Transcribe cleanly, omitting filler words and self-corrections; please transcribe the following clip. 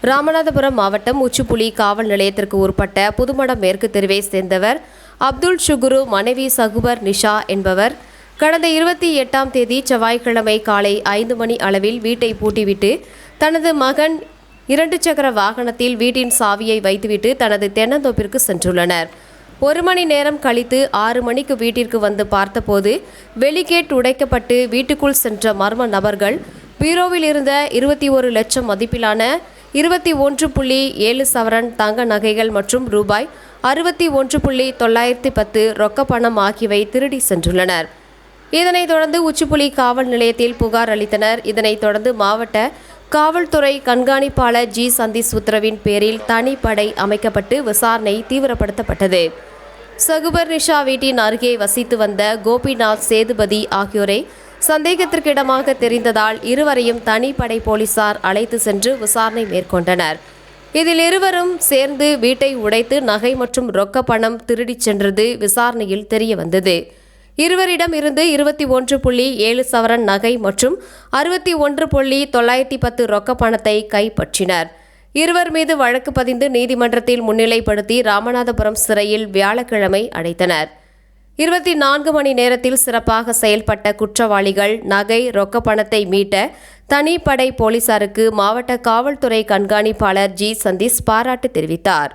ராமநாதபுரம் மாவட்டம் உச்சிப்புலி காவல் நிலையத்திற்கு உட்பட்ட புதுமடம் மேற்கு தெருவை சேர்ந்தவர் அப்துல் ஷுகுரு மனைவி சகுபர் நிஷா என்பவர் கடந்த 28ஆம் தேதி செவ்வாய்க்கிழமை காலை 5 மணி அளவில் வீட்டை பூட்டிவிட்டு தனது மகன் 2 சக்கர வாகனத்தில் வீட்டின் சாவியை வைத்துவிட்டு தனது தென்னந்தோப்பிற்கு சென்றுள்ளனர். 1 மணி நேரம் கழித்து 6 மணிக்கு வீட்டிற்கு வந்து பார்த்தபோது வெளிகேட் உடைக்கப்பட்டு வீட்டுக்குள் சென்ற மர்ம நபர்கள் பீரோவில் இருந்த 21 லட்சம் மதிப்பிலான 21.7 சவரன் தங்க நகைகள் மற்றும் ரூபாய் 61.910 ரொக்க பணம் ஆகியவை திருடி சென்றுள்ளனர். இதனைத் தொடர்ந்து உச்சிப்புலி காவல் நிலையத்தில் புகார் அளித்தனர். இதனைத் தொடர்ந்து மாவட்ட காவல்துறை கண்காணிப்பாளர் ஜி சந்தீஷ் உத்தரவின் பேரில் தனிப்படை அமைக்கப்பட்டு விசாரணை தீவிரப்படுத்தப்பட்டது. சகுபர் நிஷா வீட்டின் அருகே வசித்து வந்த கோபிநாத் சேதுபதி ஆகியோரை சந்தேகத்திற்கிடமாக தெரிந்ததால் இருவரையும் தனிப்படை போலீசார் அழைத்து சென்று விசாரணை மேற்கொண்டனர். இதில் இருவரும் சேர்ந்து வீட்டை உடைத்து நகை மற்றும் ரொக்க பணம் திருடிச் சென்றது விசாரணையில் தெரியவந்தது. இருவரிடம் இருந்து 21.7 சவரன் நகை மற்றும் 61.910 ரொக்க பணத்தை கைப்பற்றினர். இருவர் மீது வழக்கு பதிந்து நீதிமன்றத்தில் முன்னிலைப்படுத்தி ராமநாதபுரம் சிறையில் வியாழக்கிழமை அடைத்தனர். 24 மணி நேரத்தில் சிறப்பாக செயல்பட்ட குற்றவாளிகள் நகை ரொக்க பணத்தை மீட்ட தனிப்படை போலீசாருக்கு மாவட்ட காவல்துறை கண்காணிப்பாளர் ஜி சந்தீஷ் பாராட்டு தெரிவித்தார்.